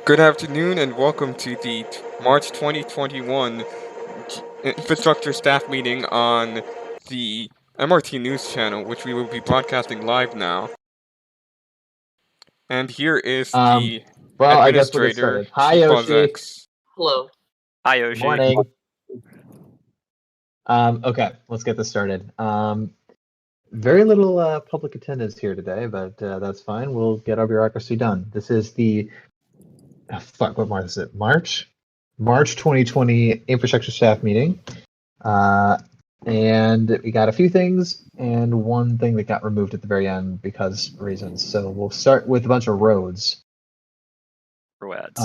Good afternoon and welcome to the March 2021 Infrastructure Staff Meeting on the MRT NewsChannel, which we will be broadcasting live now. And here is the I guess we'll get Administrator, started. Hi, Chief Yoshi. Buzzx. Hello. Hi, Yoshi. Morning. Okay, let's get this started. Very little public attendance here today, but that's fine. We'll get our bureaucracy done. This is the what month is it? March 2020 Infrastructure Staff Meeting. And we got a few things and one thing that got removed at the very end because reasons. So we'll start with a bunch of roads. Roads.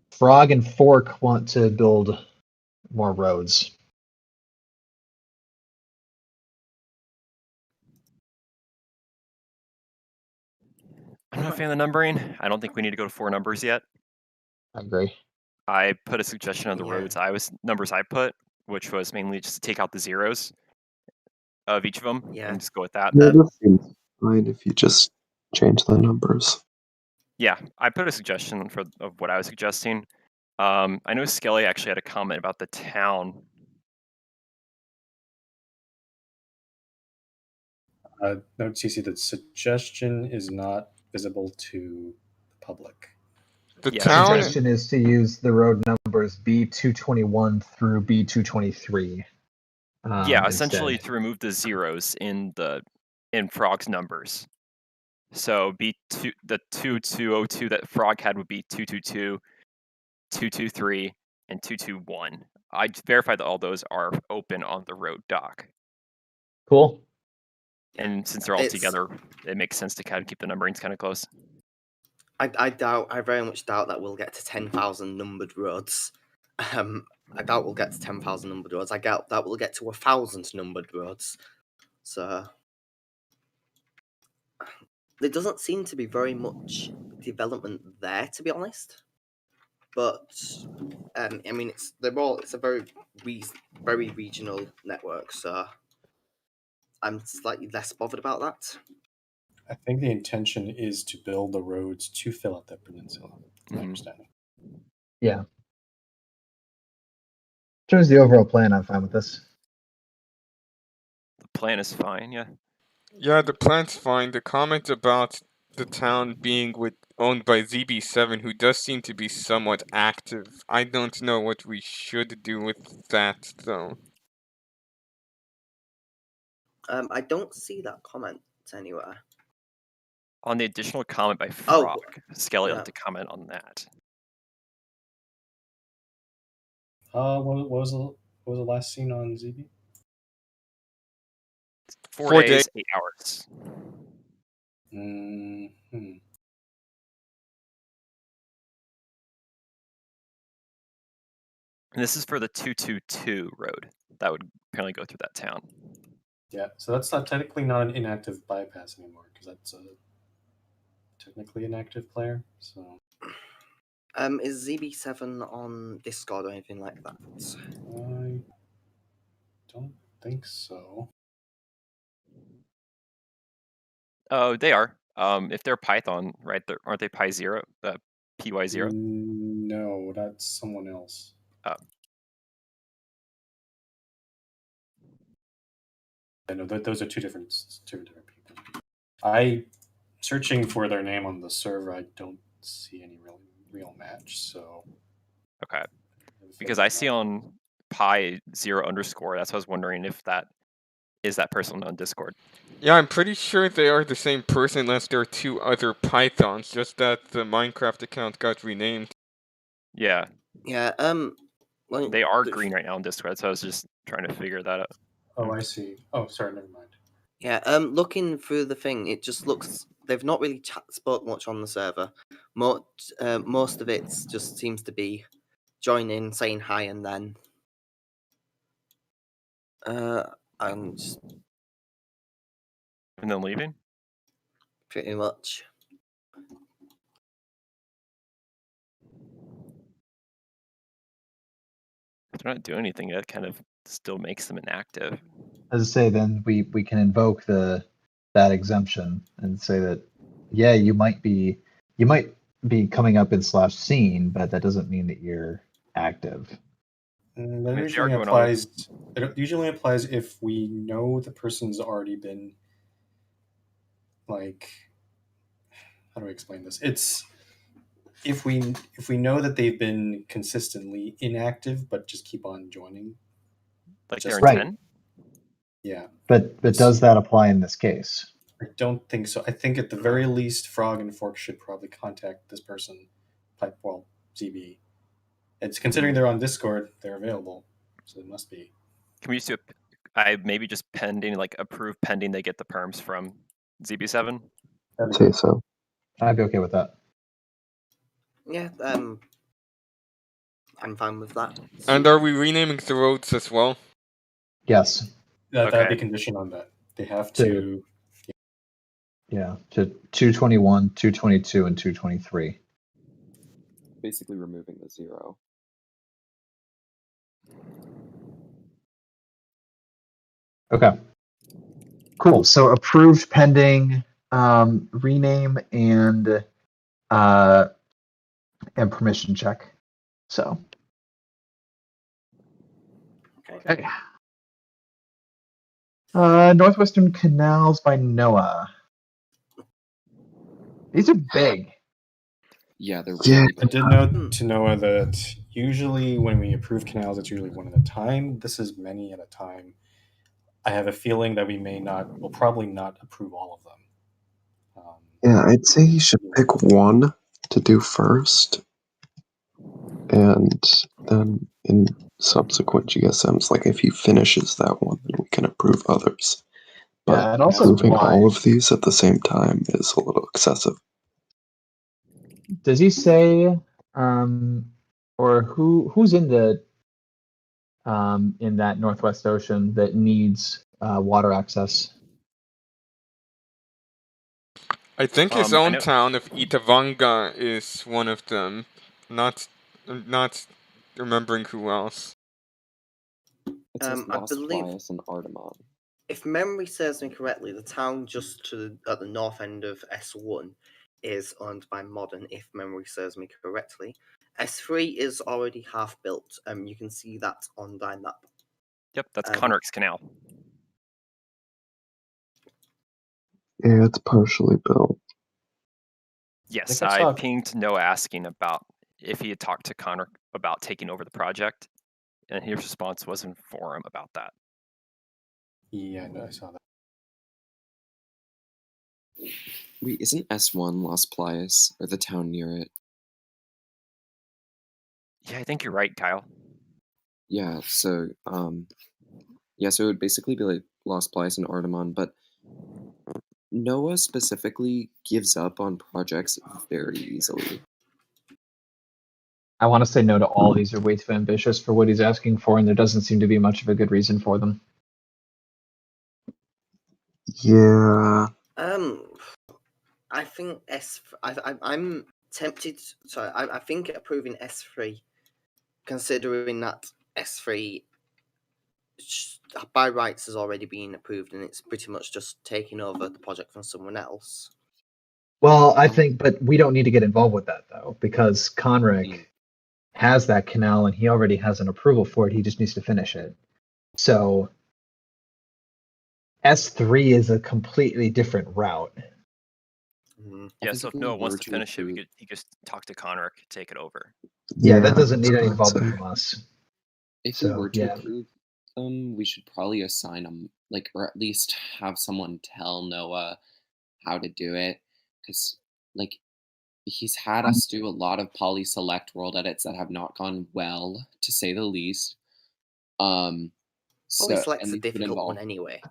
Frog and Fork want to build more roads. I'm not a fan of the numbering. I don't think we need to go to 4 numbers yet. I agree. I put a suggestion on the roads numbers I put, which was mainly just to take out the zeros of each of them and just go with that. Yeah, that seems fine if you just change the numbers. Yeah, I put a suggestion of what I was suggesting. I know Skelly actually had a comment about the town. No, CC, the suggestion is not visible to the public. The The town. suggestion is to use the road numbers B221 through B223. Yeah, essentially instead. to remove the zeros in Frog's numbers. So B2 the 2202 that Frog had would be 222, 223, and 221. I verified that all those are open on the road dock. Cool. And since they're all together, it makes sense to kind of keep the numberings kind of close. I very much doubt that we'll get to 10,000 numbered roads. I doubt we'll get to 10,000 numbered roads. I doubt that we'll get to 1,000 numbered roads. So there doesn't seem to be very much development there, to be honest. But I mean, it's a very regional network, so I'm slightly less bothered about that. I think the intention is to build the roads to fill out that peninsula. My understanding. Yeah. In terms of the overall plan, I'm fine with this. The plan is fine, yeah. Yeah, the plan's fine. The comment about the town being owned by ZB7, who does seem to be somewhat active. I don't know what we should do with that, though. I don't see that comment anywhere. On the additional comment by Frog, Skelly yeah. like to comment on that. What was the last scene on ZB? 4 days, 8 hours. Mm-hmm. And this is for the 222 road that would apparently go through that town. Yeah, so that's not technically not an inactive bypass anymore because that's a technically an active player. So, is ZB7 on Discord or anything like that? I don't think so. Oh, they are. If they're Python, right? Aren't they Pi0? PY0? No, that's someone else. I know those are two different people. Searching for their name on the server, I don't see any real match. So okay, because I see on Pi0_. That's why I was wondering if that is that person on Discord. Yeah, I'm pretty sure they are the same person unless there are 2 other Pythons, just that the Minecraft account got renamed. Yeah. Yeah, well, they are green right now on Discord, so I was just trying to figure that out. Oh, I see. Oh, sorry, never mind. Yeah, looking through the thing, it just looks... They've not really spoke much on the server. Most of it just seems to be joining, saying hi, and then... And then leaving? Pretty much. If they're not doing anything, that kind of still makes them inactive. As I say, then we can invoke that exemption and say that, yeah, you might be coming up in /scene, but that doesn't mean that you're active. That I mean, if they are usually going applies. It usually applies if we know the person's already been, like, how do I explain this? It's if we know that they've been consistently inactive but just keep on joining. like Just they're in Right. 10. Yeah, But does that apply in this case? I don't think so. I think at the very least, Frog and Fork should probably contact this person, ZB. It's considering they're on Discord, they're available, so it must be. Can we just do I maybe just pending, like approve pending they get the perms from ZB7? That'd be Say good. so. I'd be okay with that. Yeah, I'm fine with that. And are we renaming the roads as well? Yes. That'd Okay. be conditioned on that. They have To- to. Yeah. To 221, 222, and 223. Basically removing the 0. Okay. Cool. So approved pending rename and permission check. So Okay. Northwestern Canals by Noah. These are big. Yeah, they're Yeah. really I big. did note to Noah that usually when we approve canals, it's usually one at a time. This is many at a time. I have a feeling that we'll probably not approve all of them. Yeah, I'd say he should pick one to do first, and then in subsequent GSMs, like if he finishes that one, then we can approve others. But Yeah, and also approving why? all of these at the same time is a little excessive. Does he say or who's in the in that Northwest Ocean that needs water access? I think his I own know- town of Itavanga is one of them. Not remembering who else. It says I Las believe- Playas and Artemon. If memory serves me correctly, the town just at the north end of S1 is owned by Modern, if memory serves me correctly. S3 is already half built. You can see that on the map. Yep, that's Um, Conric's Canal. Yeah, it's partially built. Yes, I I saw- pinged Noah asking about if he had talked to Conric about taking over the project, and his response was in forum about that. Yeah, no, I saw that. Wait, isn't S1 Las Playas, or the town near it? Yeah, I think you're right, Kyle. Yeah, so so it would basically be like Las Playas and Artemon, but Noah specifically gives up on projects very easily. I want to say no to all these are way too ambitious for what he's asking for, and there doesn't seem to be much of a good reason for them. Yeah. I think I'm tempted. Sorry, I think approving S3, considering that S3 by rights has already been approved and it's pretty much just taking over the project from someone else. Well, I think, but we don't need to get involved with that though, because Conric has that canal and he already has an approval for it. He just needs to finish it. So S3 is a completely different route. Mm. Yeah, think so if we Noah wants were to to finish it, approve- he just talk to Conric, take it over. Yeah, that doesn't that's need what any I'd involvement say. from us. If So, we were to yeah. approve them, we should probably assign them, like, or at least have someone tell Noah how to do it, because, like, he's had us do a lot of poly select world edits that have not gone well, to say the least. Poly select's a these would difficult one involve- anyway.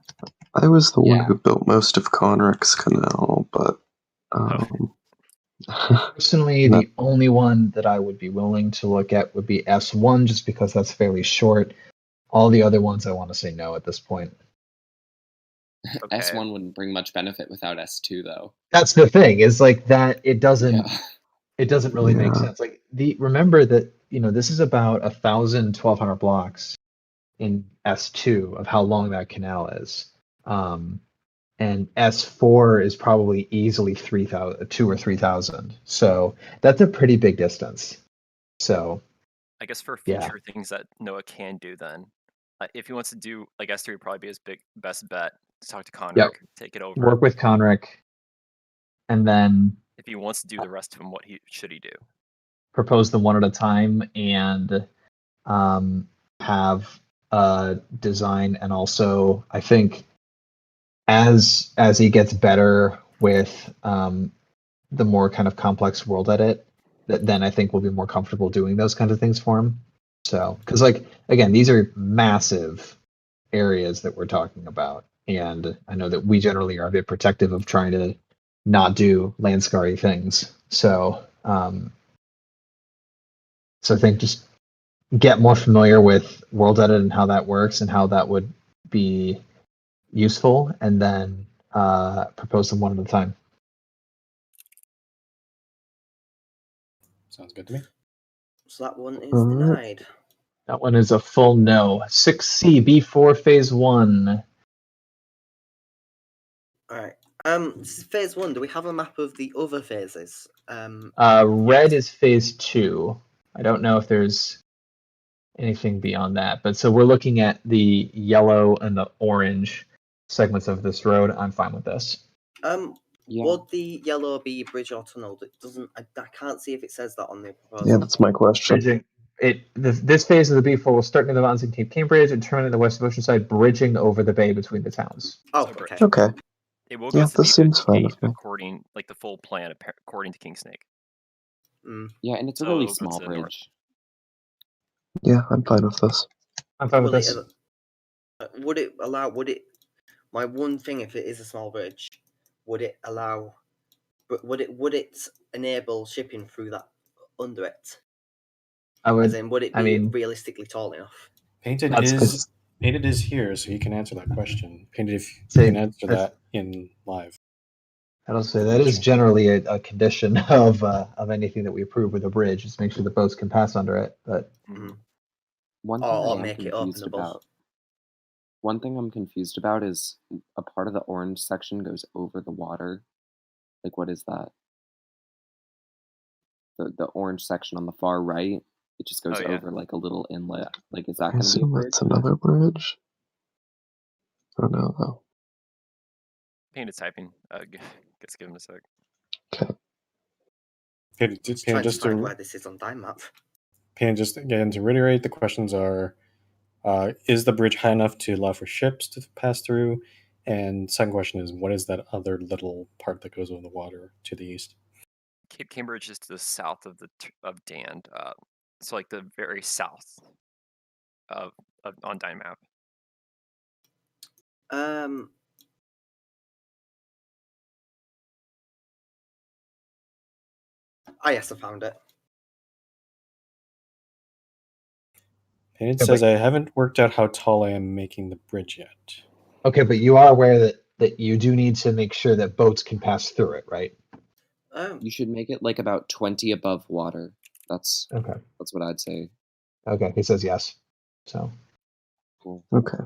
I was the one Yeah. who built most of Conric's canal, but Personally, No. the only one that I would be willing to look at would be S1, just because that's fairly short. All the other ones I want to say no at this point. Okay. S1 wouldn't bring much benefit without S2, though. That's the thing, is like that it doesn't Yeah. it doesn't really make Yeah. sense. Like remember that, this is about 1,200 blocks in S2 of how long that canal is. and S4 is probably easily 3,000, 2 or 3,000. So that's a pretty big distance. So I guess for yeah. future things that Noah can do, then if he wants to do, like, S3 would probably be his best bet. To talk to Conric, take it over. Work with Conric, and then if he wants to do the rest of them, what should he do? Propose them one at a time and have a design, and also I think as he gets better with the more kind of complex world edit, then I think we'll be more comfortable doing those kinds of things for him. So, because like again, these are massive areas that we're talking about, and I know that we generally are a bit protective of trying to not do landscary things. So, so I think just get more familiar with world edit and how that works and how that would be useful, and then propose them one at a time. Sounds good to me. So that one is All right. denied. That one is a full no. 6C, B4, phase 1. All right. This is phase 1. Do we have a map of the other phases? Red is phase 2. I don't know if there's anything beyond that, but so we're looking at the yellow and the orange segments of this road. I'm fine with this. Yeah. Would the yellow be bridge or tunnel? It doesn't. I can't see if it says that on the proposal. Yeah, that's my question. Bridging. This phase of the B4 will start near the mountains in Cape Cambridge and turn in the west of Oceanside, bridging over the bay between the towns. Oh, So okay. bridge. Okay. It will go Yeah, to this seems fine B58 with me. according, like the full plan, according to King Snake. Yeah, and it's a So really it'll go small to the north. bridge. Yeah, I'm fine with this. I'm fine with Will this. would it allow? Would it? My one thing, if it is a small bridge, would it allow? But would it enable shipping through that under it? I would. As in, would it I be mean, realistically tall enough? Painted That's is Painted is here, so you can answer that question. Painted, if you Say, can answer that's- that in live. I don't say that is generally a condition of anything that we approve with a bridge, is make sure the boats can pass under it. But One thing Or I am make it confused openable. about. One thing I'm confused about is a part of the orange section goes over the water. Like, what is that? The orange section on the far right, it just goes Oh, yeah. over like a little inlet. Like, is that I going to be a assume bridge? that's another bridge. I don't know though. Painted typing. Let's give him a sec. Okay. Painted, Just trying to just find to where this is on time map. Painted, just again to reiterate, the questions are: is the bridge high enough to allow for ships to pass through? And second question is, what is that other little part that goes over the water to the east? Cape Cambridge is to the south of Dand, so like the very south of on Dine map. Yes, I found it. Painted Yeah, says, I haven't worked out how tall I am making the bridge yet. okay, but you are aware that you do need to make sure that boats can pass through it, right? You should make it like about 20 above water. That's Okay. what I'd say. Okay, he says yes. So Cool. Okay.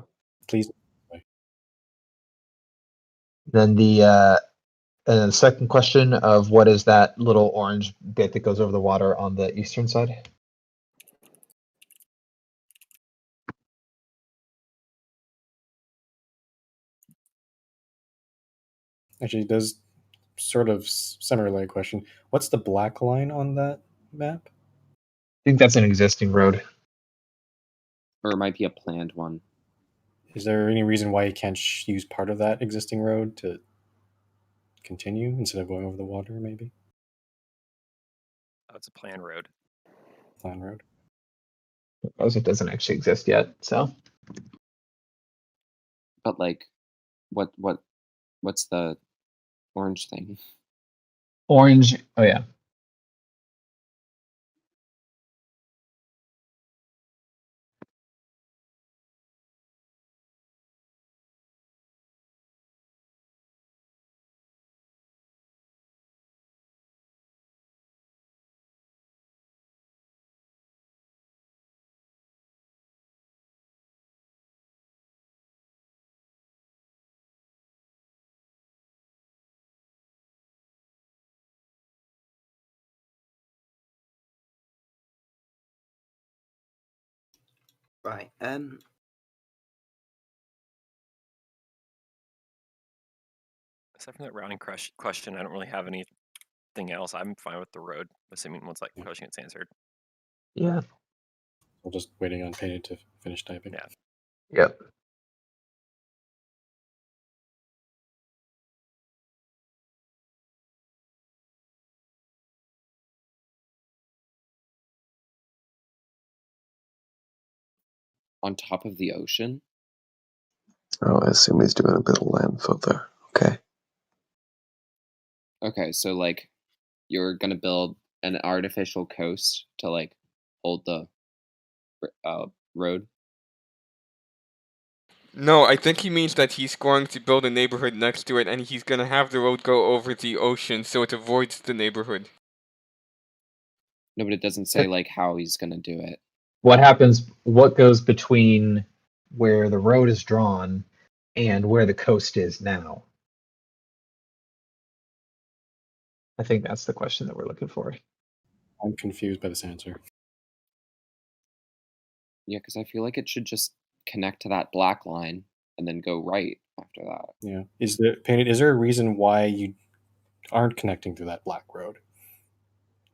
Please. then the second question of what is that little orange bit that goes over the water on the eastern side? Actually, there's sort of semi-related question. What's the black line on that map? I think that's an existing road. Or it might be a planned one. Is there any reason why you can't use part of that existing road to continue instead of going over the water, maybe? Oh, it's a plan road. Plan road. Because it doesn't actually exist yet. So But like, what's the orange thing? orange. Oh yeah. Right. Aside from that routing question, I don't really have anything else. I'm fine with the road, assuming once that question gets answered. Yeah. We're just waiting on Painted to finish typing. Yeah. Yep. On top of the ocean? Oh, I assume he's doing a bit of landfill there. Okay. Okay, so like you're gonna build an artificial coast to like hold the road. No, I think he means that he's going to build a neighborhood next to it, and he's going to have the road go over the ocean so it avoids the neighborhood. No, but it doesn't say like how he's gonna do it. What happens? What goes between where the road is drawn and where the coast is now? I think that's the question that we're looking for. I'm confused by this answer. Yeah, because I feel like it should just connect to that black line and then go right after that. Yeah. Is there a reason why you aren't connecting to that black road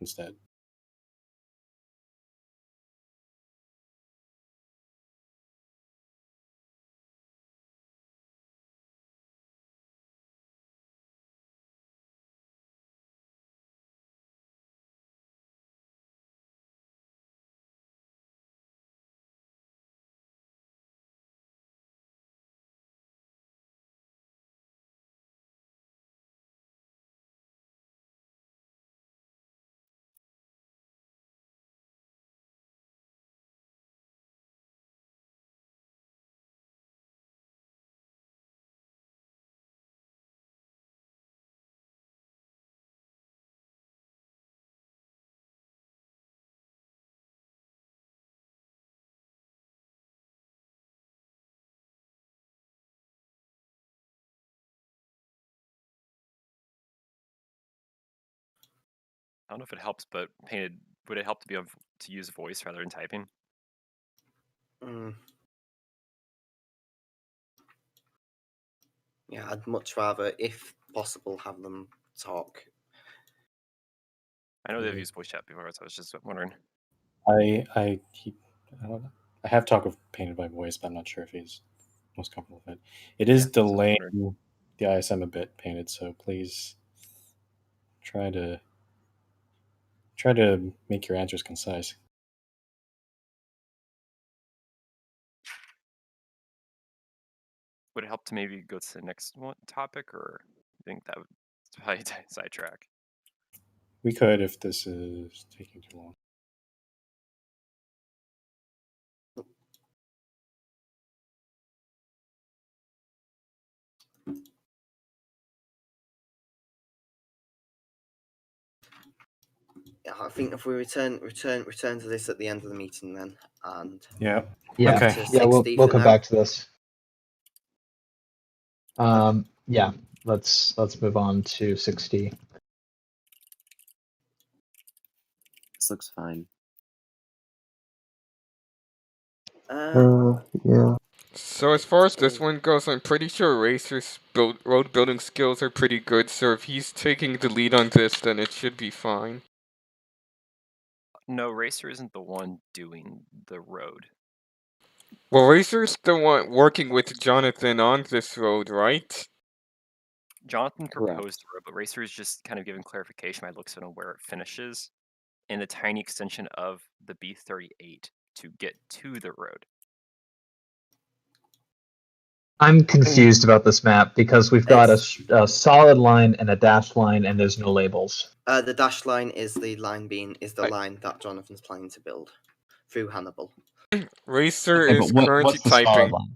instead? I don't know if it helps, but Painted, would it help to be able to use voice rather than typing? Yeah, I'd much rather, if possible, have them talk. I know they've used voice chat before, so I was just wondering. I don't know. I have talked with Painted by voice, but I'm not sure if he's most comfortable with it. It is delaying the ISM a bit, Painted, so please try to make your answers concise. Would it help to maybe go to the next topic, or you think that would probably sidetrack? We could if this is taking too long. Yeah, I think if we return to this at the end of the meeting then, and Yeah. Yeah. Okay. to Yeah, 60 we'll for come now. back to this. Yeah, let's move on to 60. This looks fine. Yeah. So as far as this one goes, I'm pretty sure Racer's road building skills are pretty good, so if he's taking the lead on this, then it should be fine. No, Racer isn't the one doing the road. Well, Racer's the one working with Jonathan on this road, right? Jonathan Correct. proposed the road, but Racer is just kind of giving clarification by looks on where it finishes in the tiny extension of the B38 to get to the road. I'm confused about this map because we've got a solid line and a dashed line, and there's no labels. The dashed line is the line that Jonathan's planning to build through Hannibal. Racer is currently what's the typing. solid line?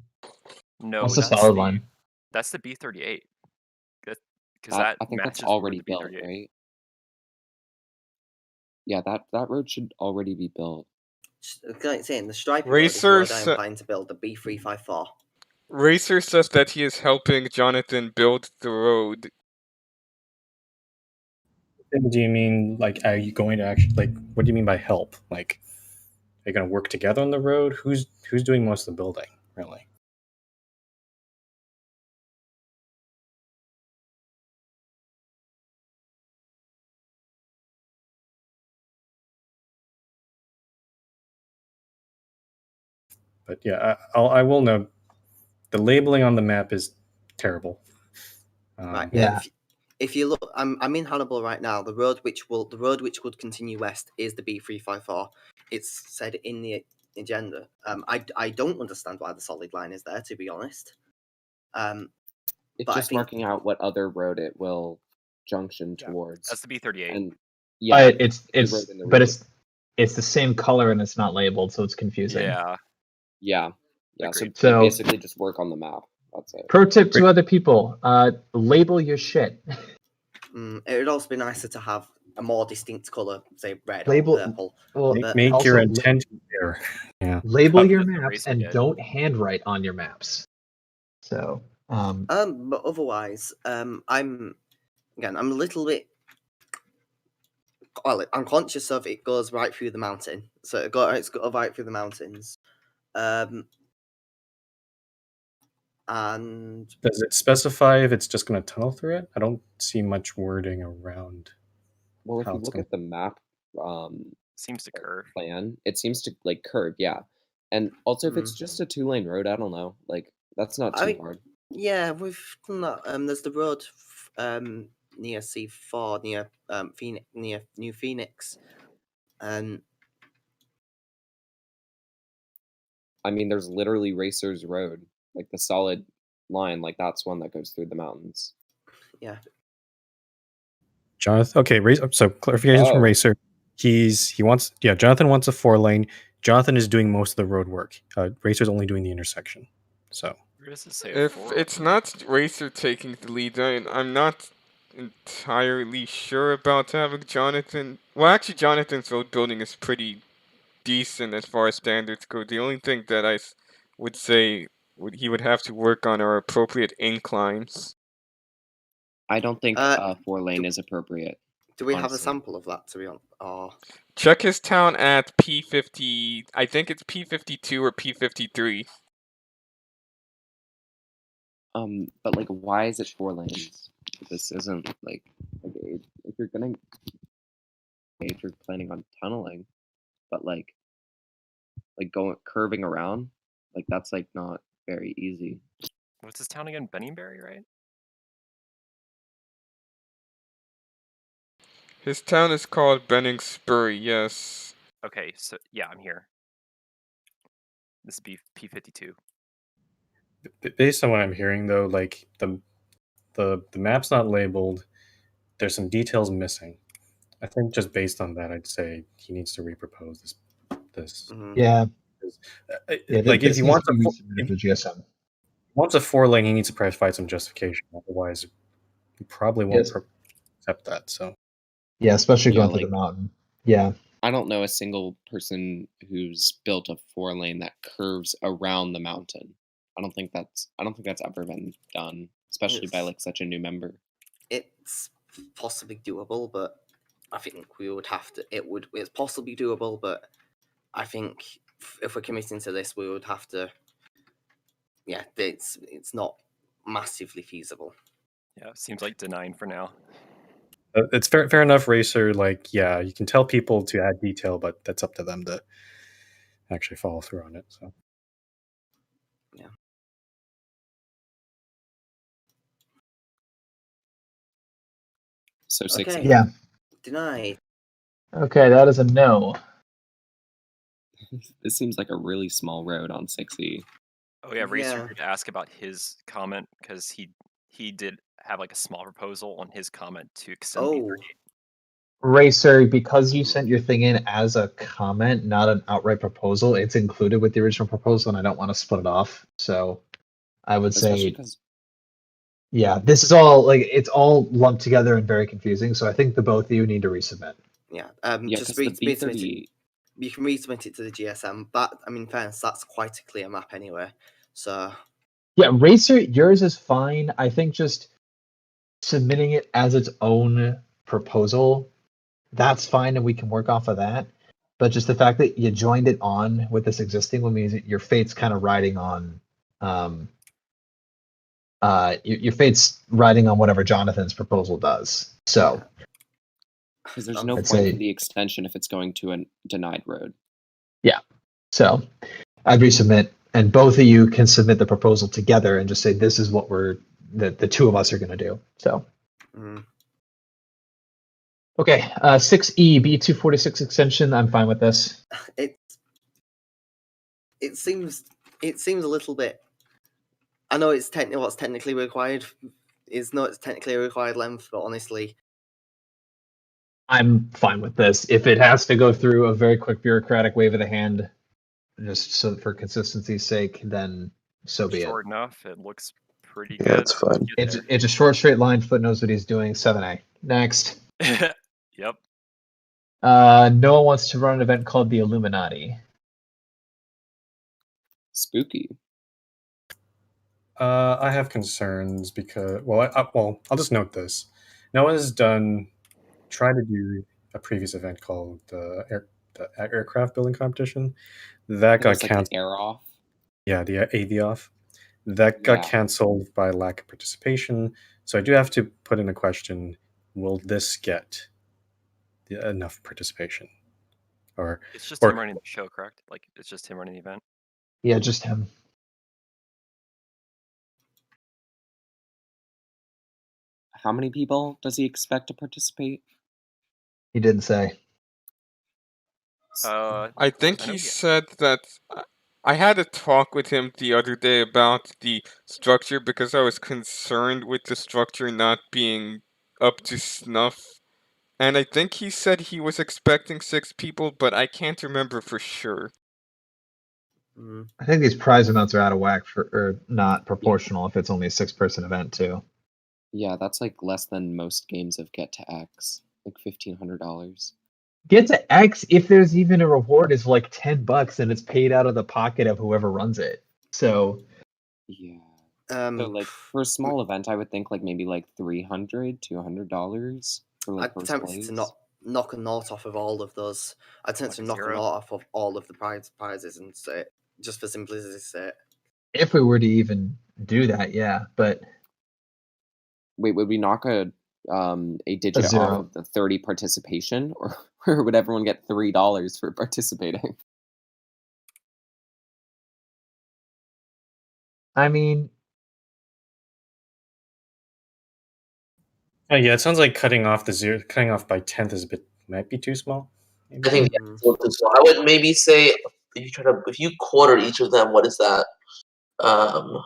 No, What's the that's solid line? That's the B38. Because I that think that's matches already the built, B38. right? Yeah, that road should already be built. Like saying, the striping road is the road I am planning to build, the B354. Racer says that he is helping Jonathan build the road. And do you mean like are you going to actually like? What do you mean by help? Like, they going to work together on the road? Who's doing most of the building, really? But yeah, I will note the labeling on the map is terrible. Right. Yeah. If you look, I'm in Hannibal right now. The road which would continue west is the B354. It's said in the agenda. I don't understand why the solid line is there, to be honest. It's But I just think- marking out what other road it will junction Yeah, towards. That's the B38. And yeah, it's road in the but rear. it's the same color and it's not labeled, so it's confusing. Yeah. Yeah. So Agreed. So- basically just work on the map. That's it. Pro tip to other people: label your shit. it would also be nicer to have a more distinct color, say red Label- or purple. Well, But Make also your intent clear. Yeah. label your That's what maps Racer and did. don't handwrite on your maps. So, but otherwise, I'm a little bit. Well, I'm conscious of it goes right through the mountain, so it's got right through the mountains. And Does it specify if it's just going to tunnel through it? I don't see much wording around. Well, if how you it's look gonna- at the map Seems to curve. plan, it seems to like curve, yeah. And also, if it's just a 2-lane road, I don't know, like that's not too hard. yeah, we've done that. There's the road near C4 near Phoenix, near New Phoenix, and I mean, there's literally Racers Road, like the solid line, like that's one that goes through the mountains. yeah. Jonathan, okay, so clarifications from Oh. Racer. Jonathan wants a 4-lane. Jonathan is doing most of the road work. Racer's only doing the intersection. So Where does it say? If four? it's not Racer taking the lead, I'm not entirely sure about having Jonathan. Well, actually, Jonathan's road building is pretty decent as far as standards go. The only thing that I would say he would have to work on are appropriate inclines. I don't think Uh, 4-lane is appropriate. Do we have a honestly. sample of that? To be honest, Check his town at P50. I think it's P52 or P53. But like, why is it 4 lanes? This isn't like if you're planning on tunneling, but like going curving around, like that's like not very easy. What's this town again? Benningberry, right? His town is called Benningsbury, yes. Okay, so yeah, I'm here. This is P52. based on what I'm hearing, though, like the map's not labeled. There's some details missing. I think just based on that, I'd say he needs to repropose this. yeah, Like if he wants a the GSM. wants a 4-lane, he needs to provide some justification. Otherwise, he probably won't Yes. accept that. So Yeah, especially Yeah, going through the mountain. Yeah, I don't know a single person who's built a 4-lane that curves around the mountain. I don't think that's ever been done, especially by It's- like such a new member. it's possibly doable, but I think we would have to. It's possibly doable, but I think if we're committing to this, we would have to. Yeah, it's not massively feasible. Yeah, seems like denying for now. it's fair enough, Racer. Like, yeah, you can tell people to add detail, but that's up to them to actually follow through on it. So Yeah. So 60. Okay. yeah. Denied. Okay, that is a no. This seems like a really small road on 60. Oh yeah, Racer Yeah. did ask about his comment because he did have like a small proposal on his comment to extend Oh. B38. Racer, because you sent your thing in as a comment, not an outright proposal, it's included with the original proposal, and I don't want to split it off. So I would Especially say, because yeah, this is all like it's all lumped together and very confusing. So I think the both of you need to resubmit. Yeah. the Just resubmit it. B30 You can resubmit it to the GSM. That, I mean, fairness, that's quite a clear map anyway. So Yeah, Racer, yours is fine. I think just submitting it as its own proposal, that's fine, and we can work off of that. but just the fact that you joined it on with this existing one means that your fate's kind of riding on your fate's riding on whatever Jonathan's proposal does. So Because there's no I'd point say- for the extension if it's going to a denied road. so I'd resubmit, and both of you can submit the proposal together and just say this is what the two of us are going to do. So Mm. okay, 6E B246 extension. I'm fine with this. It seems a little bit. I know it's what's technically required is not technically a required length, but honestly, I'm fine with this. If it has to go through a very quick bureaucratic wave of the hand, just so for consistency's sake, then so be it. Short enough. It looks pretty Yeah, good. it's fine. Get It's a short straight line. Foot knows what he's doing. 7A. Next. there. Yep. Noah wants to run an event called the Illuminati. Spooky. I have concerns because, I'll just note this. Noah's tried to do a previous event called the aircraft building competition. That It got was like an canceled. air off. Yeah, the AV off. That got Yeah. canceled by lack of participation. So I do have to put in a question: will this get enough participation? Or It's just Or- him running the show, correct? Like it's just him running the event. Yeah, just him. How many people does he expect to participate? He didn't say. I think I know he he- said that. I had a talk with him the other day about the structure because I was concerned with the structure not being up to snuff. And I think he said he was expecting 6 people, but I can't remember for sure. mm, I think these prize amounts are out of whack or not proportional if it's only a 6-person event too. Yeah, that's like less than most games of Get to X, like $1,500. Get to X if there's even a reward is like $10 and it's paid out of the pocket of whoever runs it. So Yeah. um, So like for a small event, I would think like maybe like $300, $200 for like I'd first attempt place. to knock a naught off of all of those. I'd attempt to Like a knock a zero? naught off of all of the prizes and say just for simplicity's sake. if we were to even do that, yeah, but Wait, would we knock a digit off zero. of the 30 participation, or would everyone get $3 for participating? I mean, yeah, it sounds like cutting off by 10th is might be too small. Maybe. I think Mhm. it's a little too small. I would maybe say if you quarter each of them, what is that? Oh,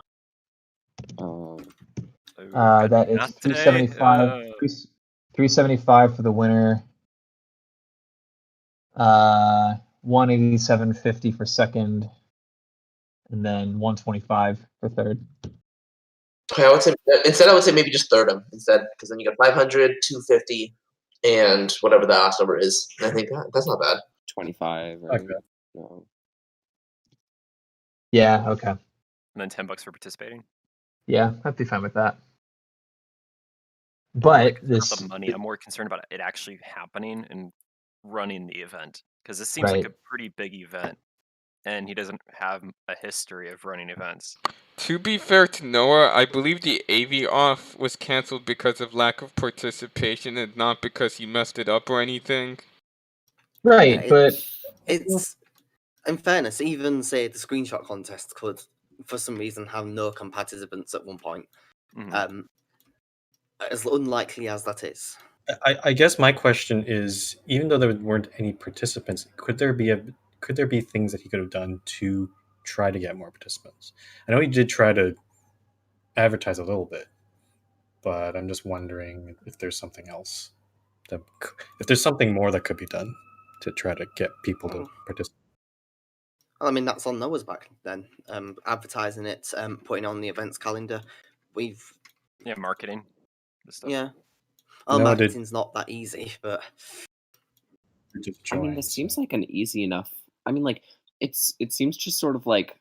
good that is math today. 375 for the winner. 187.50 for second, and then 125 for third. Okay, I would say instead. I would say maybe just third them instead, because then you got 500, 250, and whatever the last number is. And I think that's not bad. 25, right? Okay. No. Yeah, okay. And then $10 for participating. Yeah, I'd be fine with that. I'm not really But concerned this about the money. I'm more concerned about it actually happening and running the event because this seems like Right. a pretty big event, and he doesn't have a history of running events. To be fair to Noah, I believe the AV off was cancelled because of lack of participation and not because he messed it up or anything. Right, Yeah, but it's in fairness, even say the screenshot contest could, for some reason, have no participants at one point. Mhm. As unlikely as that is. I guess my question is, even though there weren't any participants, could there be things that he could have done to try to get more participants? I know he did try to advertise a little bit, but I'm just wondering if there's something else if there's something more that could be done to try to get people to participate. I mean, that's on Noah's back then. Advertising it, putting on the events calendar. Yeah, marketing. This stuff. Yeah. Noah did- Marketing's not that easy, but I mean, this seems like an easy enough. I mean, like it seems just sort of like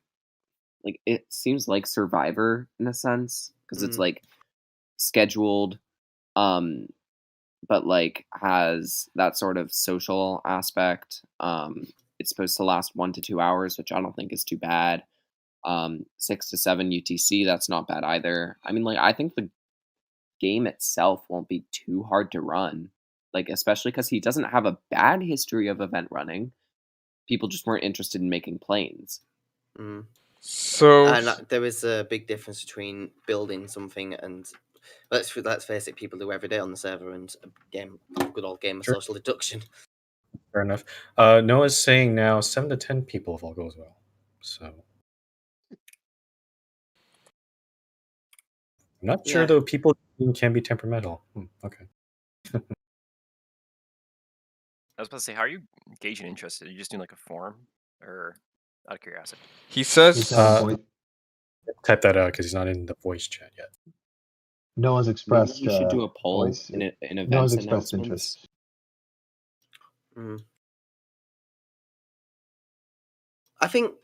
it seems like Survivor in a sense because it's Mhm. like scheduled, but like has that sort of social aspect. It's supposed to last 1 to 2 hours, which I don't think is too bad. 6 to 7 UTC, that's not bad either. I mean, like, I think the game itself won't be too hard to run, like, especially because he doesn't have a bad history of event running. People just weren't interested in making planes. So And there is a big difference between building something and let's face it, people do every day on the server, and a good old game of Sure. social deduction. Fair enough. Noah's saying now 7 to 10 people if all goes well. So I'm not sure Yeah. though. People can be temperamental. Okay. I was about to say, how are you gauging interest? Are you just doing like a form, or out of curiosity? he He's says not in voice. Type that out because he's not in the voice chat yet. Noah's Maybe expressed you should do a poll voice. in Noah's events expressed announcements. interest. I think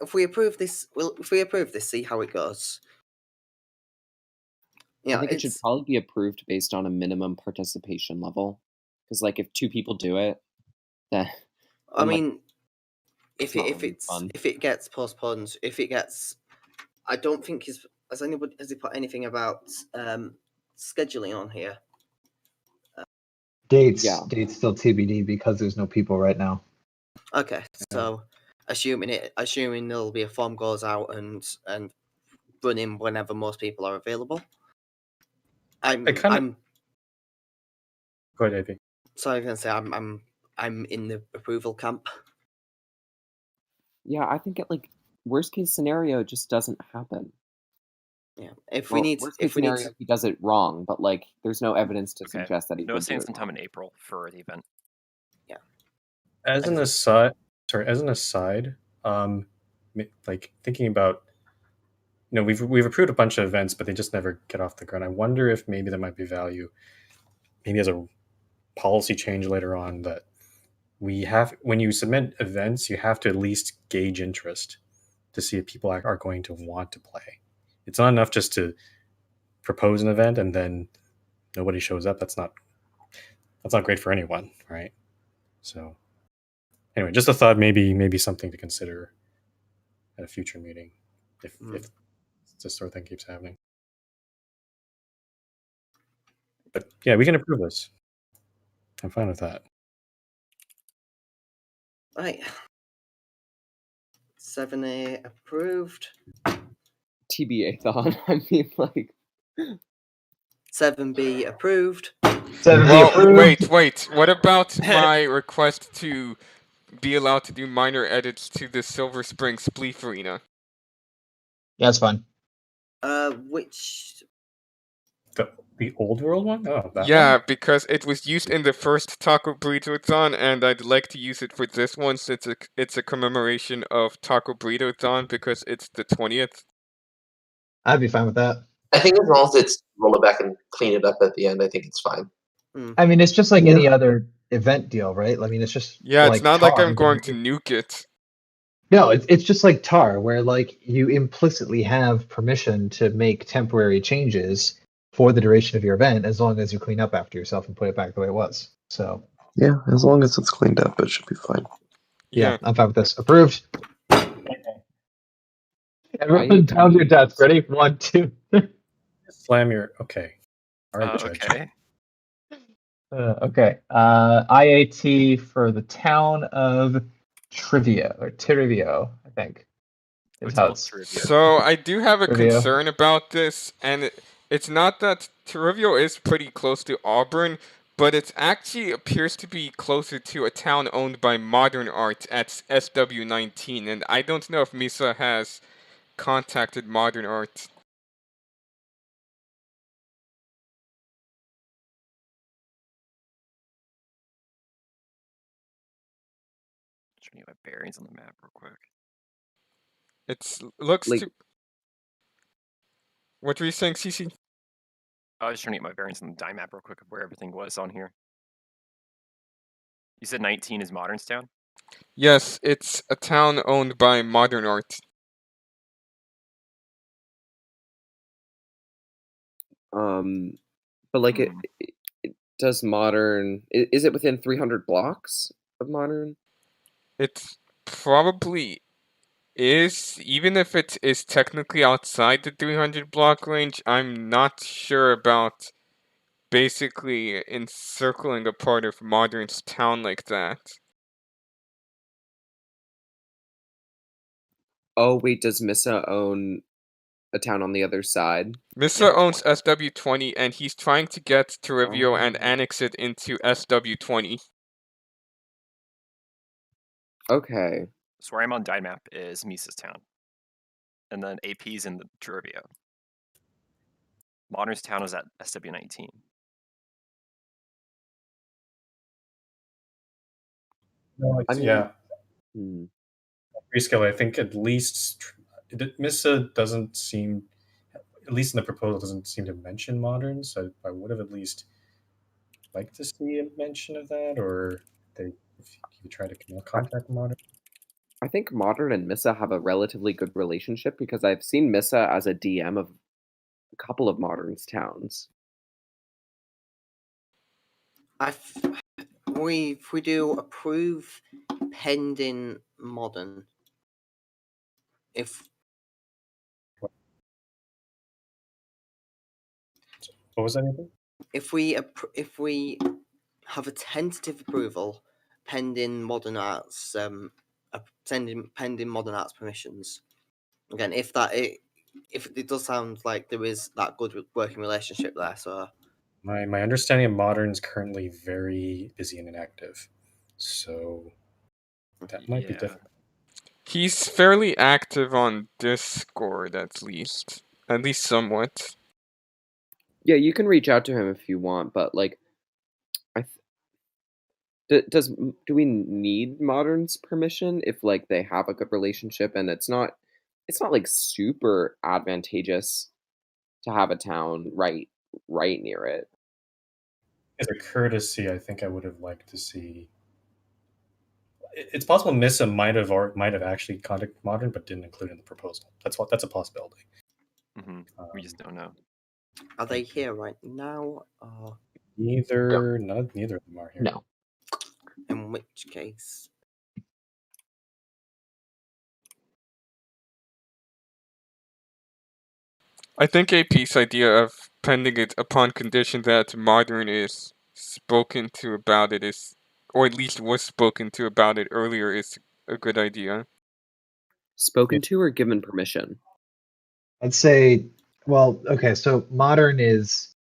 if we approve this, see how it goes. Yeah, I think it should probably be approved based on a minimum participation level, because like if 2 people do it, then I mean, if not really it fun. gets postponed, I don't think has he put anything about scheduling on here? Dates Yeah. still TBD because there's no people right now. Okay, so assuming there'll be a form goes out and running whenever most people are available. I'm Go ahead, AP. So I was gonna say I'm in the approval camp. Yeah, I think it like worst case scenario it just doesn't happen. Yeah, Worst case scenario he does it wrong, but like there's no evidence to Okay. suggest that he Noah's would do saying it sometime wrong. in April for the event. Yeah. As an aside, like thinking about, we've approved a bunch of events, but they just never get off the ground. I wonder if maybe there might be value, maybe as a policy change later on, that when you submit events, you have to at least gauge interest to see if people are going to want to play. It's not enough just to propose an event and then nobody shows up. That's not great for anyone, right? So anyway, just a thought, maybe something to consider at a future meeting if this sort of thing keeps happening. But yeah, we can approve this. I'm fine with that. Right. 7A approved. TBA thought. I mean, like 7B approved. 7B approved. Wait. What about my request to be allowed to do minor edits to the Silver Spring Spleef Arena? Yeah, it's fine. Which The old world one? Oh, that Yeah, one? because it was used in the first Taco Burrito-thon, and I'd like to use it for this one since it's a commemoration of Taco Burrito-thon because it's the 20th. I'd be fine with that. I think as long as it's roll it back and clean it up at the end, I think it's fine. I mean, it's just like any other event deal, right? I mean, it's just Yeah, like it's not tar, like I'm going to nuke it. No, it's just like tar, where like you implicitly have permission to make temporary changes for the duration of your event, as long as you clean up after yourself and put it back the way it was. So Yeah, as long as it's cleaned up, it should be fine. yeah, I'm fine with this. Approved. Everyone pound your desk. Ready? 1, 2. Slam your okay. All right, Judge. Okay. Okay. IAT for the town of Trivio, I think. So I do have a Trivio. concern about this, and it's not that Trivio is pretty close to Auburn, but it actually appears to be closer to a town owned by Modern Art at SW19, and I don't know if Misa has contacted Modern Art. Just need my bearings on the map real quick. It looks to... What were you saying, CC? I was just trying to get my bearings on the die map real quick of where everything was on here. You said 19 is Modernstown? Yes, it's a town owned by Modern Art. But like does Modern? Is it within 300 blocks of Modern? It probably is, even if it is technically outside the 300 block range. I'm not sure about basically encircling a part of Modern's town like that. Oh wait, does Missa own a town on the other side? Missa owns SW20, and he's trying to get to Rivio and Oh. annex it into SW20. Okay. So where I'm on Dynamap is Misa's town. And then AP's in the Trivio. Modern's town is at SW19. No, I mean, yeah. hmm. Rescale, I think at least Missa doesn't seem, at least in the proposal, doesn't seem to mention Modern. So I would have at least liked to see a mention of that, or if you try to contact Modern. I think Modern and Missa have a relatively good relationship because I've seen Missa as a DM of a couple of Modern's towns. We do approve pending Modern. If What was anything? if we have a tentative approval pending Modern Arts pending Modern Arts permissions. Again, if it does sound like there is that good working relationship there, so My understanding of Modern is currently very busy and inactive, so that might be difficult. He's fairly active on Discord, at least somewhat. Yeah, you can reach out to him if you want, but like, do we need Modern's permission if like they have a good relationship and it's not like super advantageous to have a town right near it? As a courtesy, I think I would have liked to see. It's possible Missa might have actually contacted Modern, but didn't include it in the proposal. That's a possibility. We just don't know. are they here right now? Neither of them are here. No. In which case, I think AP's idea of pending it upon condition that Modern is spoken to about it is, or at least was spoken to about it earlier, is a good idea. Spoken to or given permission? I'd say, well, okay, so Modern is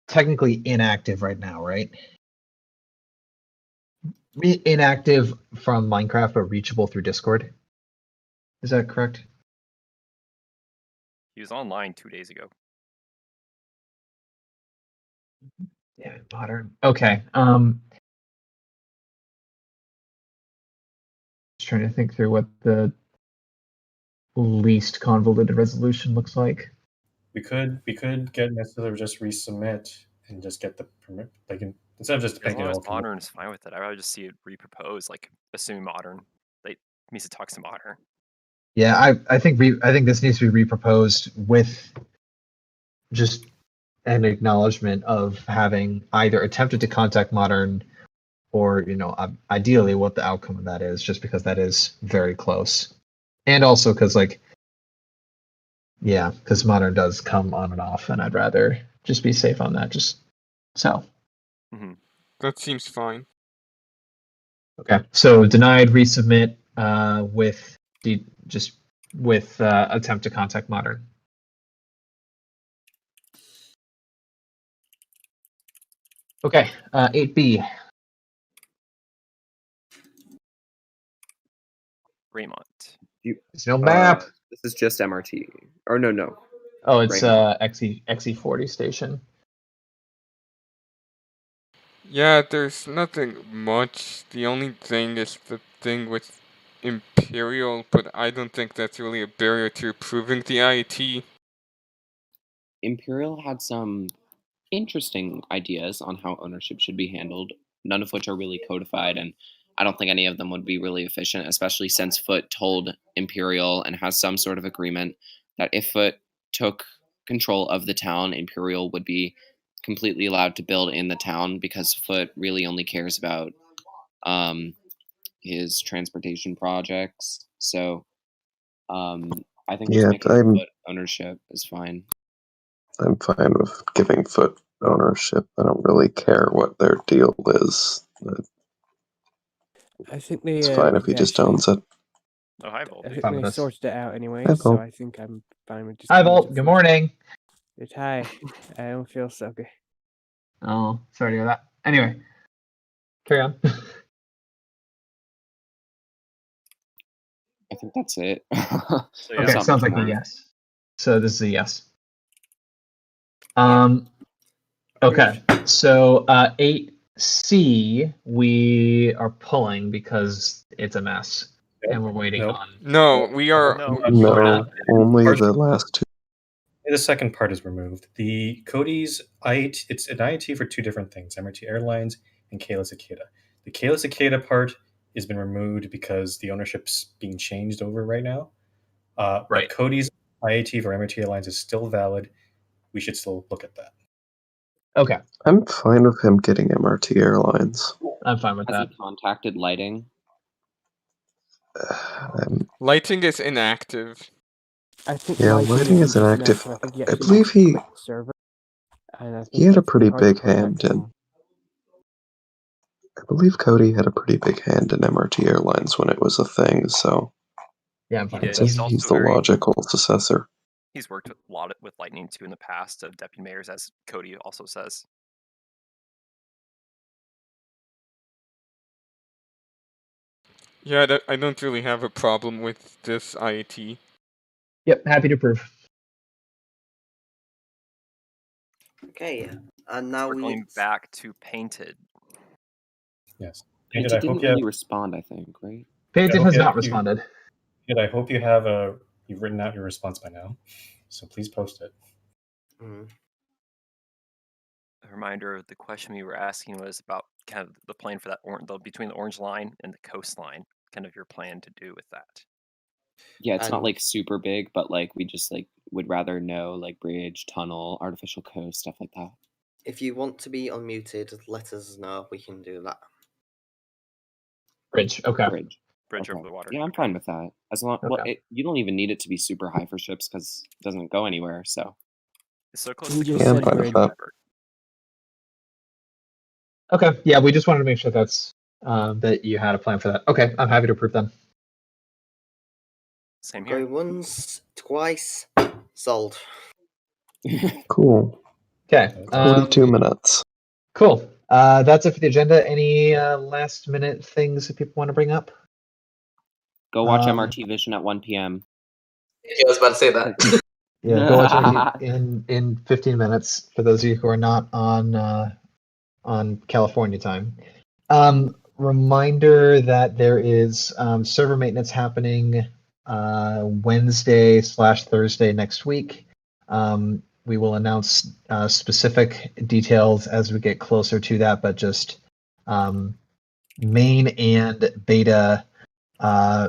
technically inactive right now, right? Inactive from Minecraft, but reachable through Discord. Is that correct? He was online 2 days ago. Yeah, Modern. Okay. Just trying to think through what the least convoluted resolution looks like. We could get Missa to just resubmit and just get the permit. Like instead of just As making long it as all. Modern is fine with it, I'd rather just see it reproposed, like assuming Modern. Like Misa talks to Modern. Yeah, I think this needs to be reproposed with just an acknowledgement of having either attempted to contact Modern or, ideally what the outcome of that is, just because that is very close. And also because because Modern does come on and off, and I'd rather just be safe on that. Just so. That seems fine. Okay, so denied resubmit with attempt to contact Modern. Okay, 8B. Raymont. There's no map. This is just MRT. Or no. Oh, it's Raymont. XE40 station. Yeah, there's nothing much. The only thing is the thing with Imperial, but I don't think that's really a barrier to approving the IET. Imperial had some interesting ideas on how ownership should be handled, none of which are really codified, and I don't think any of them would be really efficient, especially since Foot told Imperial and has some sort of agreement that if Foot took control of the town, Imperial would be completely allowed to build in the town because Foot really only cares about his transportation projects. So I think just Yeah, making Foot ownership is fine. I'm fine with giving Foot ownership. I don't really care what their deal is. I think they. It's fine if he just owns it. Oh, hi, I Volpe. think Fine they with us. sorted it out anyway, Hi, so Volt. I think I'm fine with just. Hi, giving it Volt. to Good Foot. morning. It's hi. I don't feel so good. Oh, sorry to hear that. Anyway, carry on. I think that's it. So yeah, Okay, not sounds much like a more. yes. So this is a yes. Yeah. Okay, so 8C we are pulling because it's a mess, and we're waiting Nope. on. No, we are. no, No, only Parts- the last two. The second part is removed. The Cody's IAT, it's an IAT for two different things: MRT Airlines and Kayla Cicada. The Kayla Cicada part has been removed because the ownership's being changed over right now. Right. But Cody's IAT for MRT Airlines is still valid. We should still look at that. Okay, I'm fine with him getting MRT Airlines. I'm fine with Has that. he contacted lighting? Lighting is inactive. I think Yeah, lighting lighting isn't is just inactive. inactive. I think he I actually believe needs to he quit the server, and I think he had a that's pretty hard to big hand contact in. him. I believe Cody had a pretty big hand in MRT Airlines when it was a thing. So Yeah, I'm he fine did. with I'd this. say He's he's also the very. logical successor. He's worked a lot with Lightning too in the past of deputy mayors, as Cody also says. Yeah, I don't really have a problem with this IAT. Yep, happy to prove. Okay, and now We're we. going back to painted. Yes. Painted I didn't hope you have. really respond, I think, right? Painted hope has you not have- responded. I hope you've written out your response by now. So please post it. Mm. A reminder: the question we were asking was about kind of the plan for that between the orange line and the coastline. Kind of your plan to do with that. Yeah, it's not And- like super big, but like we just like would rather know like bridge, tunnel, artificial coast, stuff like that. If you want to be unmuted, let us know. We can do that. Bridge. Okay. Bridge. Bridge Okay. over the water. Yeah, I'm fine with that. As long Okay. you don't even need it to be super high for ships because it doesn't go anywhere. So It's so close We to just Yeah, I'm said fine with bridge. that. Okay. Yeah, we just wanted to make sure that's that you had a plan for that. Okay, I'm happy to prove them. Same here. Going once, twice, sold. Cool. Okay. 42 minutes. Cool. That's it for the agenda. Any last minute things that people want to bring up? go watch Um, MRT Vision at 1 p.m. Yeah, I was about to say that. Yeah, go watch MRT in 15 minutes for those of you who are not on California time. Reminder that there is server maintenance happening Wednesday/Thursday next week. We will announce specific details as we get closer to that, but just main and beta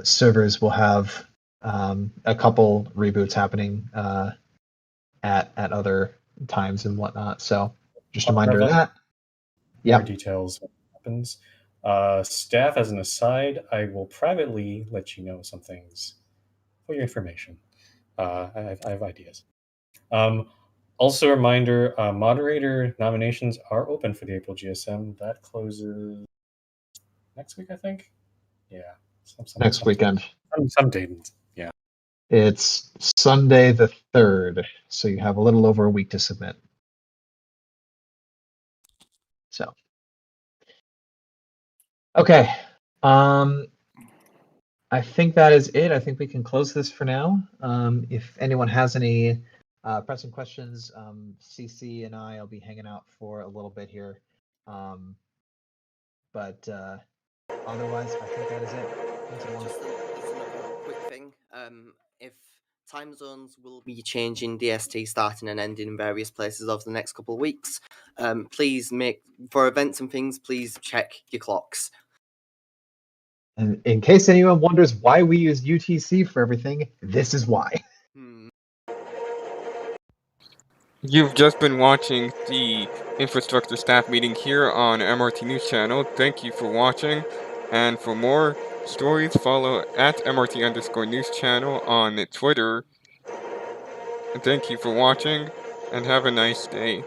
servers will have a couple reboots happening at other times and whatnot. So just a reminder of that. More Yeah. details what happens. Staff, as an aside, I will privately let you know some things for your information. I have ideas. Also, a reminder: moderator nominations are open for the April GSM. That closes next week, I think. Yeah, Next weekend. Some date. Yeah. It's Sunday the 3rd, so you have a little over a week to submit. So, okay. I think that is it. I think we can close this for now. If anyone has any pressing questions, CC and I'll be hanging out for a little bit here. But otherwise, I think that is it. Thanks, everyone. Just another quick thing. If time zones will be changing DST starting and ending in various places over the next couple of weeks, please for events and things, please check your clocks. And in case anyone wonders why we use UTC for everything, this is why. You've just been watching the infrastructure staff meeting here on MRT News Channel. Thank you for watching, and for more stories, follow at MRT_News Channel on Twitter. Thank you for watching, and have a nice day.